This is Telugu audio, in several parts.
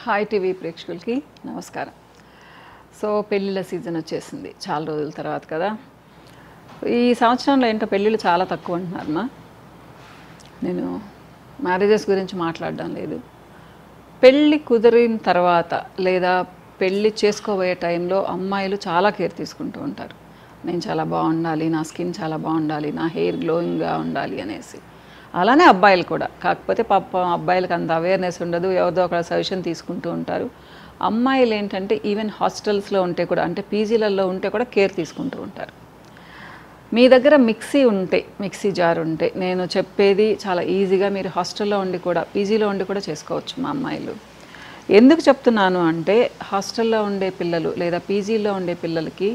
హాయ్ టీవీ ప్రేక్షకులకి నమస్కారం. సో పెళ్ళిళ్ళ సీజన్ వచ్చేసింది చాలా రోజుల తర్వాత కదా. ఈ సంవత్సరంలో ఏంటో పెళ్ళిళ్ళు చాలా తక్కువ అంటున్నారమ్మా. నేను మ్యారేజెస్ గురించి మాట్లాడడం లేదు. పెళ్ళి కుదిరిన తర్వాత లేదా పెళ్ళి చేసుకోబోయే టైంలో అమ్మాయిలు చాలా కేర్ తీసుకుంటూ ఉంటారు. నేను చాలా బాగుండాలి, నా స్కిన్ చాలా బాగుండాలి, నా హెయిర్ గ్లోయింగ్గా ఉండాలి అనేసి. అలానే అబ్బాయిలు కూడా. కాకపోతే పాపం అబ్బాయిలకు అంత అవేర్నెస్ ఉండదు, ఎవరిదో ఒక సజెషన్ తీసుకుంటూ ఉంటారు. అమ్మాయిలు ఏంటంటే ఈవెన్ హాస్టల్స్లో ఉంటే కూడా, అంటే పీజీలలో ఉంటే కూడా కేర్ తీసుకుంటూ ఉంటారు. మీ దగ్గర మిక్సీ జార్ ఉంటే నేను చెప్పేది చాలా ఈజీగా మీరు హాస్టల్లో ఉండి కూడా, పీజీలో ఉండి కూడా చేసుకోవచ్చు మా అమ్మాయిలు. ఎందుకు చెప్తున్నాను అంటే హాస్టల్లో ఉండే పిల్లలు లేదా పీజీలో ఉండే పిల్లలకి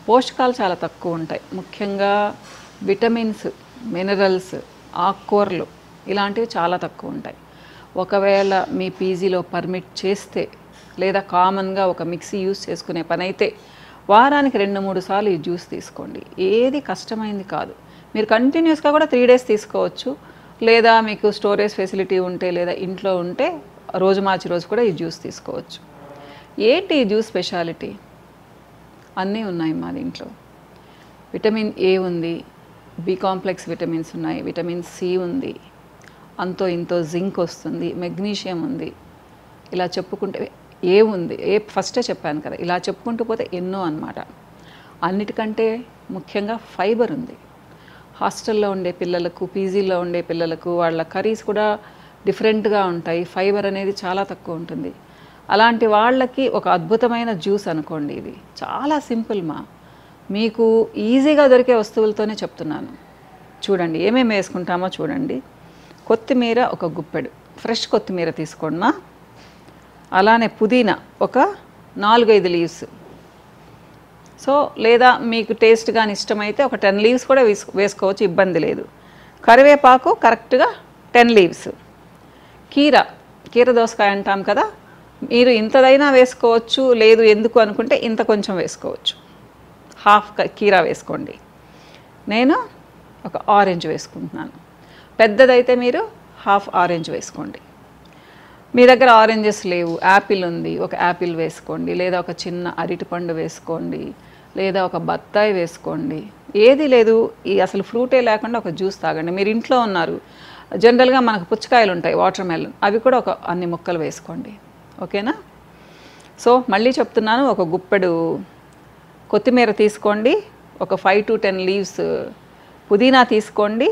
పోషకాలు చాలా తక్కువ ఉంటాయి. ముఖ్యంగా విటమిన్స్, మినరల్స్, ఆకుకూరలు ఇలాంటివి చాలా తక్కువ ఉంటాయి. ఒకవేళ మీ పీజీలో పర్మిట్ చేస్తే లేదా కామన్గా ఒక మిక్సీ యూస్ చేసుకునే పని అయితే వారానికి 2-3 సార్లు ఈ జ్యూస్ తీసుకోండి. ఏది కష్టమైంది కాదు. మీరు కంటిన్యూస్గా కూడా 3 days తీసుకోవచ్చు. లేదా మీకు స్టోరేజ్ ఫెసిలిటీ ఉంటే లేదా ఇంట్లో ఉంటే రోజు మార్చి రోజు కూడా ఈ జ్యూస్ తీసుకోవచ్చు. ఏంటి ఈ జ్యూస్ స్పెషాలిటీ? అన్నీ ఉన్నాయి మా దీంట్లో. విటమిన్ ఏ ఉంది, బి కాంప్లెక్స్ విటమిన్స్ ఉన్నాయి, విటమిన్ సి ఉంది, అంతో ఇంతో జింక్ వస్తుంది, మెగ్నీషియం ఉంది. ఇలా చెప్పుకుంటే ఏ ఉంది, ఏ ఫస్టే చెప్పాను కదా, ఇలా చెప్పుకుంటూ పోతే ఎన్నో అన్నమాట. అన్నిటికంటే ముఖ్యంగా ఫైబర్ ఉంది. హాస్టల్లో ఉండే పిల్లలకు, పీజీలో ఉండే పిల్లలకు వాళ్ళ కర్రీస్ కూడా డిఫరెంట్గా ఉంటాయి. ఫైబర్ అనేది చాలా తక్కువ ఉంటుంది. అలాంటి వాళ్ళకి ఒక అద్భుతమైన జ్యూస్ అనుకోండి. ఇది చాలా సింపుల్ మీకు ఈజీగా దొరికే వస్తువులతోనే చెప్తున్నాను. చూడండి ఏమేమి వేసుకుంటామో చూడండి. కొత్తిమీర ఒక గుప్పెడు, ఫ్రెష్ కొత్తిమీర తీసుకోండి. అలానే పుదీనా ఒక 4-5 లీవ్స్. సో లేదా మీకు టేస్ట్ కానీ ఇష్టమైతే ఒక 10 లీవ్స్ కూడా వేసుకోవచ్చు, ఇబ్బంది లేదు. కరివేపాకు కరెక్ట్గా 10 లీవ్స్. కీర దోసకాయ అంటాం కదా, మీరు ఇంతదైనా వేసుకోవచ్చు, లేదు ఎందుకు అనుకుంటే ఇంత కొంచెం వేసుకోవచ్చు. హాఫ్ కీరా వేసుకోండి. నేను ఒక ఆరెంజ్ వేసుకుంటున్నాను. పెద్దదైతే మీరు హాఫ్ ఆరెంజ్ వేసుకోండి. మీ దగ్గర ఆరెంజెస్ లేవు, యాపిల్ ఉంది, ఒక యాపిల్ వేసుకోండి. లేదా ఒక చిన్న అరటిపండు వేసుకోండి, లేదా ఒక బత్తాయి వేసుకోండి. ఏది లేదు, ఈ అసలు ఫ్రూటే లేకుండా ఒక జ్యూస్ తాగండి. మీరు ఇంట్లో ఉన్నారు, జనరల్గా మనకు పుచ్చకాయలు ఉంటాయి, వాటర్ మెలన్, అవి కూడా ఒక అన్ని ముక్కలు వేసుకోండి. ఓకేనా? సో మళ్ళీ చెప్తున్నాను, ఒక గుప్పెడు కొత్తిమీర తీసుకోండి, ఒక 5 to 10 లీవ్స్ పుదీనా తీసుకోండి,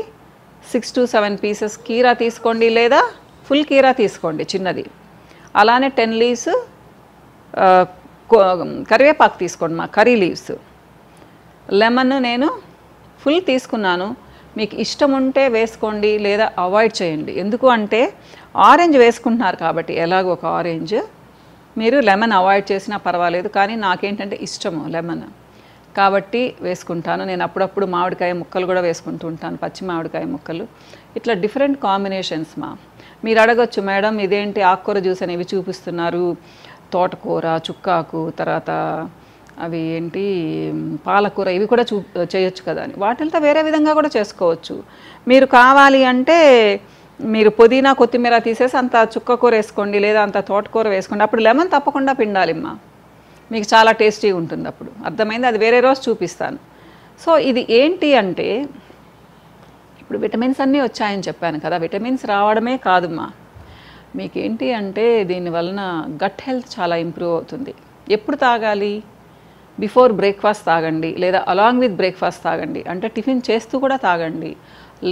6 to 7 పీసెస్ కీరా తీసుకోండి, లేదా ఫుల్ కీరా తీసుకోండి చిన్నది. అలానే 10 లీవ్స్ కరివేపాకు తీసుకోండి, కర్రీ లీవ్స్. లెమన్ నేను ఫుల్ తీసుకున్నాను. మీకు ఇష్టం ఉంటే వేసుకోండి, లేదా అవాయిడ్ చేయండి. ఎందుకు అంటే ఆరెంజ్ వేసుకుంటున్నారు కాబట్టి, ఎలాగో ఒక ఆరెంజ్, మీరు లెమన్ అవాయిడ్ చేసినా పర్వాలేదు. కానీ నాకేంటంటే ఇష్టము లెమన్ కాబట్టి వేసుకుంటాను. నేను అప్పుడప్పుడు మామిడికాయ ముక్కలు కూడా వేసుకుంటూ ఉంటాను, పచ్చి మామిడికాయ ముక్కలు. ఇట్లా డిఫరెంట్ కాంబినేషన్స్ మీరు అడగచ్చు, మేడం ఇదేంటి ఆకుకూర జ్యూస్ అనేవి చూపిస్తున్నారు, తోటకూర, చుక్కాకు, తర్వాత అవి ఏంటి పాలకూర, ఇవి కూడా చేయొచ్చు కదా అని. వాటితో వేరే విధంగా కూడా చేసుకోవచ్చు. మీరు కావాలి అంటే మీరు పుదీనా కొత్తిమీర తీసేసి అంత చుక్కకూర వేసుకోండి, లేదా అంత తోటకూర వేసుకోండి. అప్పుడు లెమన్ తప్పకుండా పిండాలిమ్మా, మీకు చాలా టేస్టీగా ఉంటుంది. అప్పుడు అర్థమైంది, అది వేరే రోజు చూపిస్తాను. సో ఇది ఏంటి అంటే, ఇప్పుడు విటమిన్స్ అన్నీ వచ్చాయని చెప్పాను కదా. విటమిన్స్ రావడమే కాదుమ్మా, మీకేంటి అంటే దీనివలన గట్ హెల్త్ చాలా ఇంప్రూవ్ అవుతుంది. ఎప్పుడు తాగాలి? బిఫోర్ బ్రేక్ఫాస్ట్ తాగండి, లేదా అలాంగ్ విత్ బ్రేక్ఫాస్ట్ తాగండి. అంటే టిఫిన్ చేస్తూ కూడా తాగండి,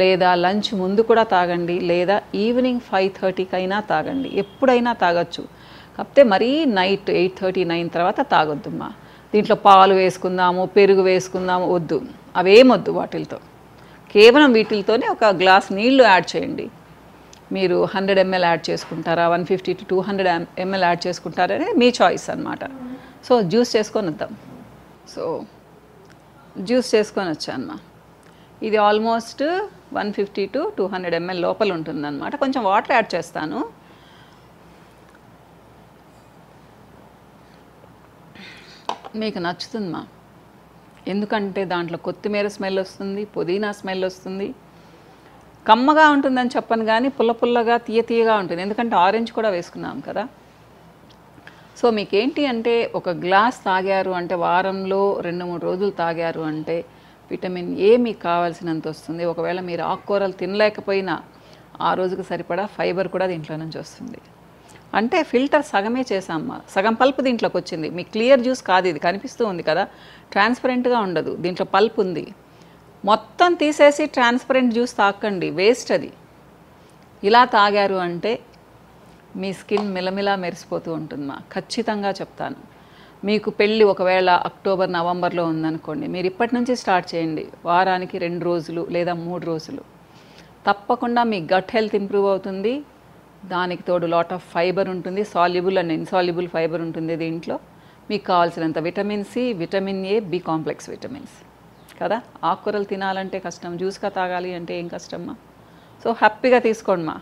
లేదా లంచ్ ముందు కూడా తాగండి, లేదా ఈవినింగ్ 5:30కైనా తాగండి. ఎప్పుడైనా తాగొచ్చు. కాకపోతే మరీ నైట్ 8:30-9 తర్వాత తాగొద్దమ్మా. దీంట్లో పాలు వేసుకుందాము, పెరుగు వేసుకుందాము, వద్దు, అవేమొద్దు. వాటితో కేవలం వీటితోనే ఒక గ్లాస్ నీళ్లు యాడ్ చేయండి. మీరు 100 ml యాడ్ చేసుకుంటారా, 150 to 200 ml యాడ్ చేసుకుంటారనే మీ చాయిస్ అన్నమాట. సో జ్యూస్ చేసుకొని వద్దాం. సో జ్యూస్ చేసుకొని వచ్చానమ్మా. ఇది ఆల్మోస్ట్ 150 to 200 ml లోపల ఉంటుందన్నమాట. కొంచెం వాటర్ యాడ్ చేస్తాను. మీకు నచ్చుతుందమ్మా, ఎందుకంటే దాంట్లో కొత్తిమీర స్మెల్ వస్తుంది, పుదీనా స్మెల్ వస్తుంది, కమ్మగా ఉంటుందని చెప్పను కానీ పుల్ల పుల్లగా తీయగా ఉంటుంది. ఎందుకంటే ఆరెంజ్ కూడా వేసుకున్నాం కదా. సో మీకేంటి అంటే ఒక గ్లాస్ తాగారు అంటే వారంలో 2-3 రోజులు తాగారు అంటే విటమిన్ ఏ మీకు కావాల్సినంత వస్తుంది. ఒకవేళ మీరు ఆకుకూరలు తినలేకపోయినా ఆ రోజుకు సరిపడా ఫైబర్ కూడా దీంట్లో నుంచి వస్తుంది. అంటే ఫిల్టర్ సగమే చేసామ్మా, సగం పల్ప్ దీంట్లోకి వచ్చింది. మీకు క్లియర్ జ్యూస్ కాదు, ఇది కనిపిస్తూ ఉంది కదా, ట్రాన్స్పరెంట్గా ఉండదు, దీంట్లో పల్ప్ ఉంది. మొత్తం తీసేసి ట్రాన్స్పరెంట్ జ్యూస్ తాకండి, వేస్ట్ అది. ఇలా తాగారు అంటే మీ స్కిన్ మిలమిలా మెరిసిపోతూ ఉంటుందమ్మా, ఖచ్చితంగా చెప్తాను. మీకు పెళ్ళి ఒకవేళ అక్టోబర్ నవంబర్లో ఉందనుకోండి, మీరు ఇప్పటి నుంచి స్టార్ట్ చేయండి. వారానికి 2 రోజులు లేదా 3 రోజులు తప్పకుండా మీ గట్ హెల్త్ ఇంప్రూవ్ అవుతుంది. దానికి తోడు లాట్ ఆఫ్ ఫైబర్ ఉంటుంది, సాల్యుబుల్ అండ్ ఇన్సాల్యుబుల్ ఫైబర్ ఉంటుంది దీంట్లో. మీకు కావాల్సినంత vitamin C, vitamin A, B complex vitamins కదా. ఆకుకూరలు తినాలంటే కష్టం, జ్యూస్గా తాగాలి అంటే ఏం కష్టమ్మా. సో హ్యాపీగా తీసుకోండి మా.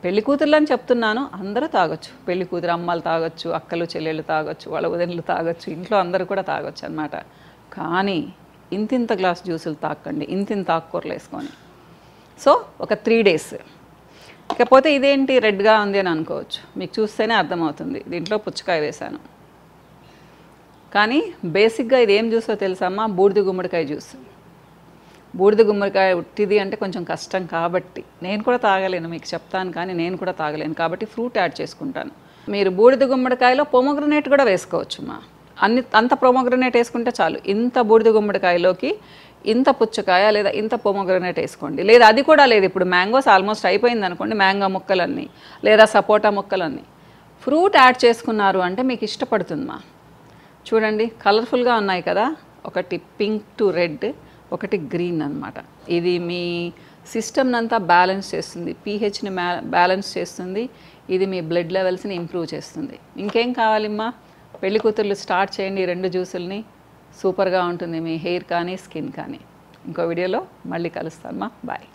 పెళ్లి కూతుర్లు అని చెప్తున్నాను, అందరూ తాగొచ్చు. పెళ్లి కూతురు అమ్మలు తాగొచ్చు, అక్కలు చెల్లెళ్ళు తాగొచ్చు, వాళ్ళ వదినలు తాగొచ్చు, ఇంట్లో అందరూ కూడా తాగొచ్చు అనమాట. కానీ ఇంతింత గ్లాస్ జ్యూసులు తాకండి, ఇంతింత ఆకుకూరలు వేసుకొని. సో ఒక 3 days. ఇకపోతే ఇదేంటి రెడ్గా ఉంది అని అనుకోవచ్చు, మీకు చూస్తేనే అర్థమవుతుంది. దీంట్లో పుచ్చకాయ వేశాను. కానీ బేసిక్గా ఇది ఏం జ్యూసో తెలుసమ్మా, బూడిద గుమ్మడికాయ జ్యూస్. బూడిద గుమ్మడికాయ ఉట్టిది అంటే కొంచెం కష్టం కాబట్టి నేను కూడా తాగలేను, మీకు చెప్తాను కానీ నేను కూడా తాగలేను కాబట్టి ఫ్రూట్ యాడ్ చేసుకుంటాను. మీరు బూడిద గుమ్మడికాయలో పొమోగ్రనేట్ కూడా వేసుకోవచ్చుమా. అంత పొమోగ్రనేట్ వేసుకుంటే చాలు. ఇంత బూడిద గుమ్మడికాయలోకి ఇంత పుచ్చకాయ లేదా ఇంత పొమోగ్రనేట్ వేసుకోండి. లేదా అది కూడా లేదు, ఇప్పుడు మ్యాంగోస్ ఆల్మోస్ట్ అయిపోయింది అనుకోండి, మ్యాంగో ముక్కలన్నీ లేదా సపోటా ముక్కలన్నీ ఫ్రూట్ యాడ్ చేసుకున్నారు అంటే మీకు ఇష్టపడుతుందమ్మా. చూడండి కలర్ఫుల్గా ఉన్నాయి కదా, ఒకటి పింక్ టు రెడ్, ఒకటి గ్రీన్ అనమాట. ఇది మీ సిస్టమ్ని అంతా బ్యాలెన్స్ చేస్తుంది, పీహెచ్ని బ్యాలెన్స్ చేస్తుంది, ఇది మీ బ్లడ్ లెవెల్స్ని ఇంప్రూవ్ చేస్తుంది. ఇంకేం కావాలిమ్మా, పెళ్లి కూతుర్లు స్టార్ట్ చేయండి 2 జ్యూసుల్ని. సూపర్గా ఉంటుంది మీ హెయిర్ కానీ స్కిన్ కానీ. ఇంకో వీడియోలో మళ్ళీ కలుస్తానమ్మా, బాయ్.